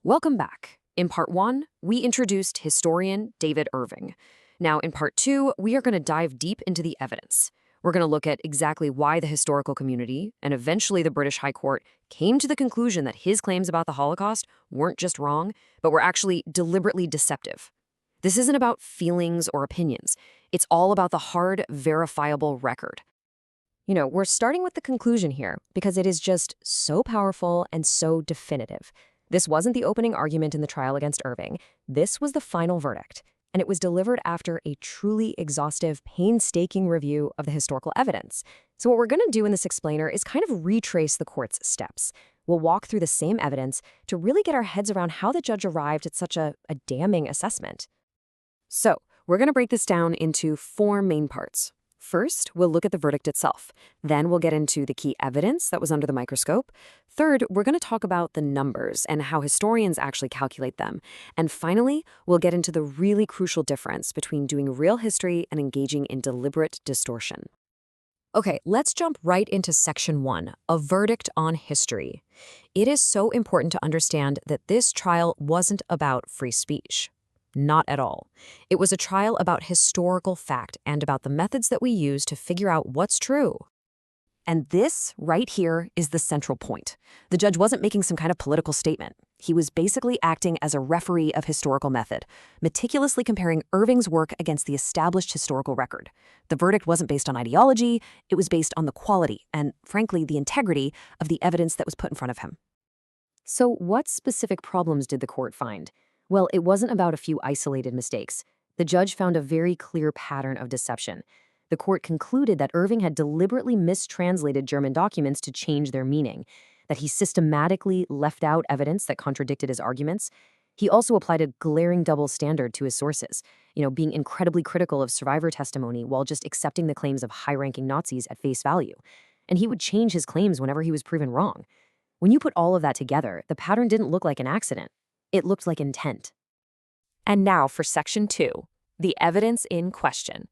Welcome back. In part one, we introduced historian David Irving. Now, in part two, we are going to dive deep into the evidence. We're going to look at exactly why the historical community, and eventually the British High Court, came to the conclusion that his claims about the Holocaust weren't just wrong, but were actually deliberately deceptive. This isn't about feelings or opinions. It's all about the hard, verifiable record. We're starting with the conclusion here because it is just so powerful and so definitive. This wasn't the opening argument in the trial against Irving. This was the final verdict, and it was delivered after a truly exhaustive, painstaking review of the historical evidence. So what we're going to do in this explainer is kind of retrace the court's steps. We'll walk through the same evidence to really get our heads around how the judge arrived at such a damning assessment. So we're going to break this down into four main parts. First, we'll look at the verdict itself. Then we'll get into the key evidence that was under the microscope. Third, we're going to talk about the numbers and how historians actually calculate them. And finally, we'll get into the really crucial difference between doing real history and engaging in deliberate distortion. Okay, let's jump right into section 1, a verdict on history. It is so important to understand that this trial wasn't about free speech. Not at all. It was a trial about historical fact and about the methods that we use to figure out what's true. And this, right here, is the central point. The judge wasn't making some kind of political statement. He was basically acting as a referee of historical method, meticulously comparing Irving's work against the established historical record. The verdict wasn't based on ideology, it was based on the quality and, frankly, the integrity of the evidence that was put in front of him. So what specific problems did the court find? Well, it wasn't about a few isolated mistakes. The judge found a very clear pattern of deception. The court concluded that Irving had deliberately mistranslated German documents to change their meaning, that he systematically left out evidence that contradicted his arguments. He also applied a glaring double standard to his sources, being incredibly critical of survivor testimony while just accepting the claims of high-ranking Nazis at face value. And he would change his claims whenever he was proven wrong. When you put all of that together, the pattern didn't look like an accident. It looked like intent. And now for section 2, the evidence in question.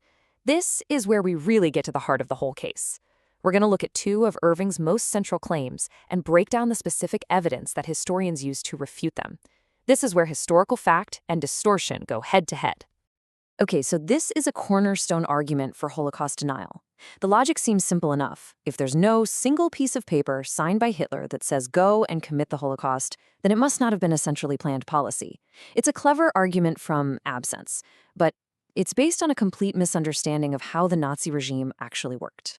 This is where we really get to the heart of the whole case. We're going to look at two of Irving's most central claims and break down the specific evidence that historians use to refute them. This is where historical fact and distortion go head to head. Okay, so this is a cornerstone argument for Holocaust denial. The logic seems simple enough. If there's no single piece of paper signed by Hitler that says go and commit the Holocaust, then it must not have been a centrally planned policy. It's a clever argument from absence, but it's based on a complete misunderstanding of how the Nazi regime actually worked.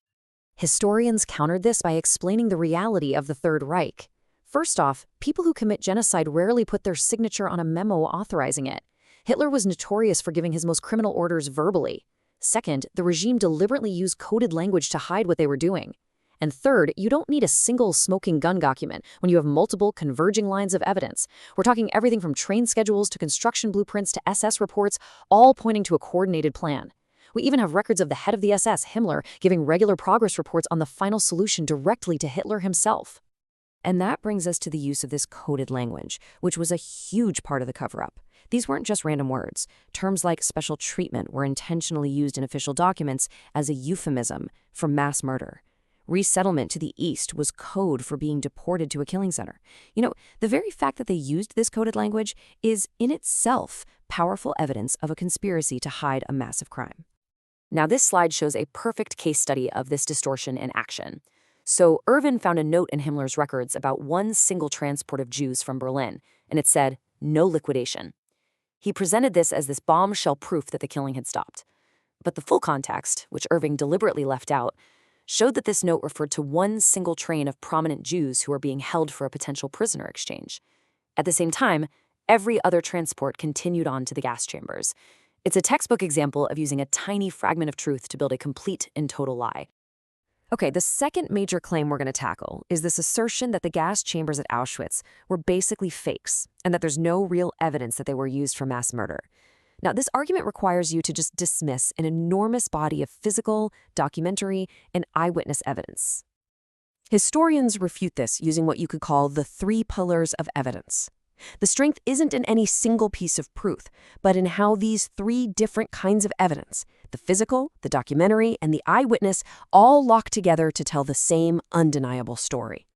Historians countered this by explaining the reality of the Third Reich. First off, people who commit genocide rarely put their signature on a memo authorizing it. Hitler was notorious for giving his most criminal orders verbally. Second, the regime deliberately used coded language to hide what they were doing. And third, you don't need a single smoking gun document when you have multiple converging lines of evidence. We're talking everything from train schedules to construction blueprints to SS reports, all pointing to a coordinated plan. We even have records of the head of the SS, Himmler, giving regular progress reports on the final solution directly to Hitler himself. And that brings us to the use of this coded language, which was a huge part of the cover-up. These weren't just random words. Terms like special treatment were intentionally used in official documents as a euphemism for mass murder. Resettlement to the east was code for being deported to a killing center. The very fact that they used this coded language is in itself powerful evidence of a conspiracy to hide a massive crime. Now, this slide shows a perfect case study of this distortion in action. So Irving found a note in Himmler's records about one single transport of Jews from Berlin, and it said, "No liquidation." He presented this as this bombshell proof that the killing had stopped. But the full context, which Irving deliberately left out, showed that this note referred to one single train of prominent Jews who were being held for a potential prisoner exchange. At the same time, every other transport continued on to the gas chambers. It's a textbook example of using a tiny fragment of truth to build a complete and total lie. Okay, the second major claim we're going to tackle is this assertion that the gas chambers at Auschwitz were basically fakes and that there's no real evidence that they were used for mass murder. Now, this argument requires you to just dismiss an enormous body of physical, documentary, and eyewitness evidence. Historians refute this using what you could call the 3 pillars of evidence. The strength isn't in any single piece of proof, but in how these 3 different kinds of evidence, the physical, the documentary, and the eyewitness, all lock together to tell the same undeniable story.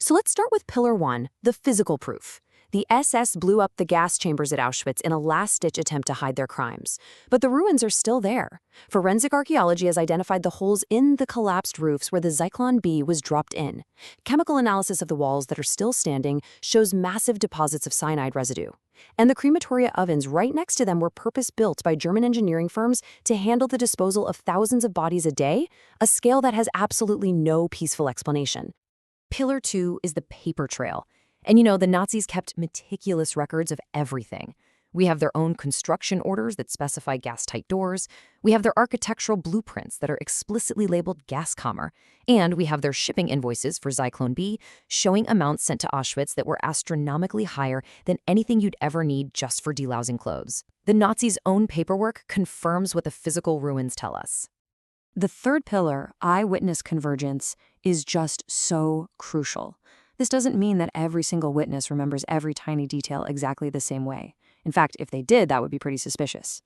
So let's start with pillar 1, the physical proof. The SS blew up the gas chambers at Auschwitz in a last-ditch attempt to hide their crimes. But the ruins are still there. Forensic archaeology has identified the holes in the collapsed roofs where the Zyklon B was dropped in. Chemical analysis of the walls that are still standing shows massive deposits of cyanide residue. And the crematoria ovens right next to them were purpose-built by German engineering firms to handle the disposal of thousands of bodies a day, a scale that has absolutely no peaceful explanation. Pillar 2 is the paper trail. And the Nazis kept meticulous records of everything. We have their own construction orders that specify gas-tight doors. We have their architectural blueprints that are explicitly labeled Gaskammer. And we have their shipping invoices for Zyklon B showing amounts sent to Auschwitz that were astronomically higher than anything you'd ever need just for delousing clothes. The Nazis' own paperwork confirms what the physical ruins tell us. The third pillar, eyewitness convergence, is just so crucial. This doesn't mean that every single witness remembers every tiny detail exactly the same way. In fact, if they did, that would be pretty suspicious.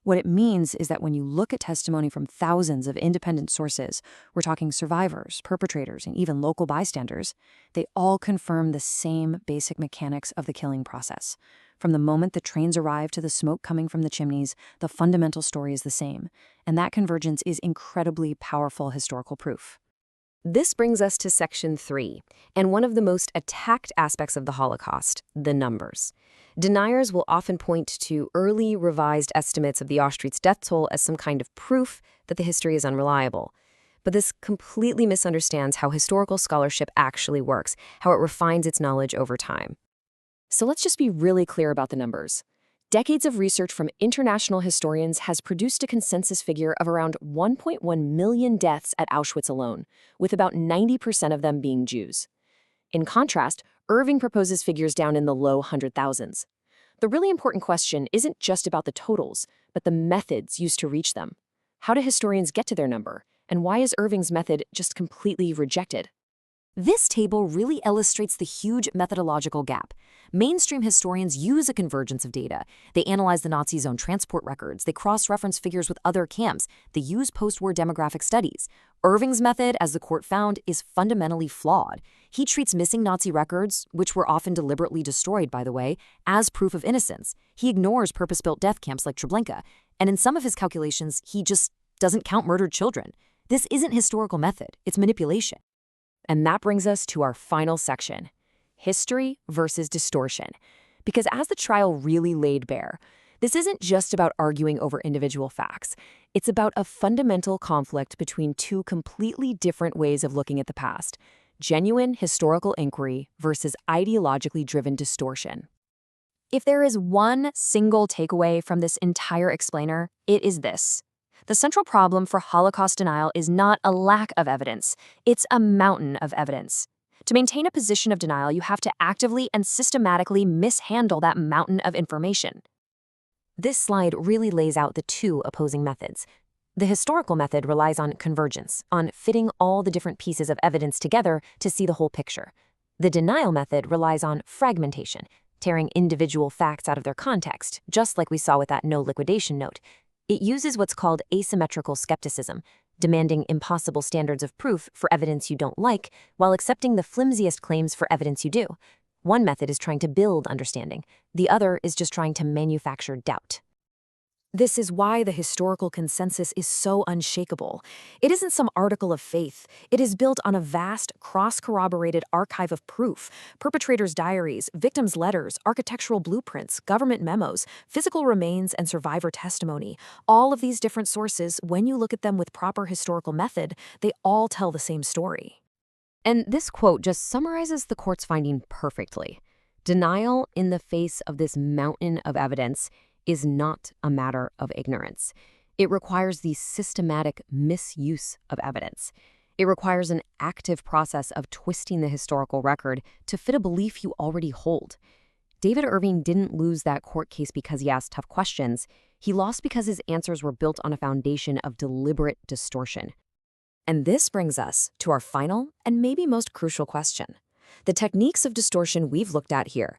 What it means is that when you look at testimony from thousands of independent sources, we're talking survivors, perpetrators, and even local bystanders, they all confirm the same basic mechanics of the killing process. From the moment the trains arrive to the smoke coming from the chimneys, the fundamental story is the same, and that convergence is incredibly powerful historical proof. This brings us to Section 3, and one of the most attacked aspects of the Holocaust, the numbers. Deniers will often point to early revised estimates of the Auschwitz death toll as some kind of proof that the history is unreliable. But this completely misunderstands how historical scholarship actually works, how it refines its knowledge over time. So let's just be really clear about the numbers. Decades of research from international historians has produced a consensus figure of around 1.1 million deaths at Auschwitz alone, with about 90% of them being Jews. In contrast, Irving proposes figures down in the low 100,000s. The really important question isn't just about the totals, but the methods used to reach them. How do historians get to their number? And why is Irving's method just completely rejected? This table really illustrates the huge methodological gap. Mainstream historians use a convergence of data. They analyze the Nazis' own transport records. They cross-reference figures with other camps. They use post-war demographic studies. Irving's method, as the court found, is fundamentally flawed. He treats missing Nazi records, which were often deliberately destroyed, by the way, as proof of innocence. He ignores purpose-built death camps like Treblinka. And in some of his calculations, he just doesn't count murdered children. This isn't historical method. It's manipulation. And that brings us to our final section, history versus distortion. Because as the trial really laid bare, this isn't just about arguing over individual facts. It's about a fundamental conflict between two completely different ways of looking at the past, genuine historical inquiry versus ideologically driven distortion. If there is one single takeaway from this entire explainer, it is this. The central problem for Holocaust denial is not a lack of evidence, it's a mountain of evidence. To maintain a position of denial, you have to actively and systematically mishandle that mountain of information. This slide really lays out the two opposing methods. The historical method relies on convergence, on fitting all the different pieces of evidence together to see the whole picture. The denial method relies on fragmentation, tearing individual facts out of their context, just like we saw with that no liquidation note. It uses what's called asymmetrical skepticism, demanding impossible standards of proof for evidence you don't like, while accepting the flimsiest claims for evidence you do. One method is trying to build understanding. The other is just trying to manufacture doubt. This is why the historical consensus is so unshakable. It isn't some article of faith. It is built on a vast, cross-corroborated archive of proof, perpetrators' diaries, victims' letters, architectural blueprints, government memos, physical remains, and survivor testimony. All of these different sources, when you look at them with proper historical method, they all tell the same story. And this quote just summarizes the court's finding perfectly. Denial in the face of this mountain of evidence is not a matter of ignorance. It requires the systematic misuse of evidence. It requires an active process of twisting the historical record to fit a belief you already hold. David Irving didn't lose that court case because he asked tough questions. He lost because his answers were built on a foundation of deliberate distortion. And this brings us to our final and maybe most crucial question. The techniques of distortion we've looked at here,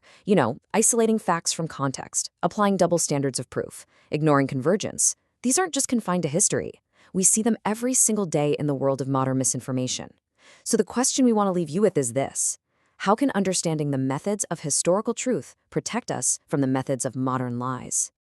isolating facts from context, applying double standards of proof, ignoring convergence, these aren't just confined to history. We see them every single day in the world of modern misinformation. So the question we want to leave you with is this. How can understanding the methods of historical truth protect us from the methods of modern lies?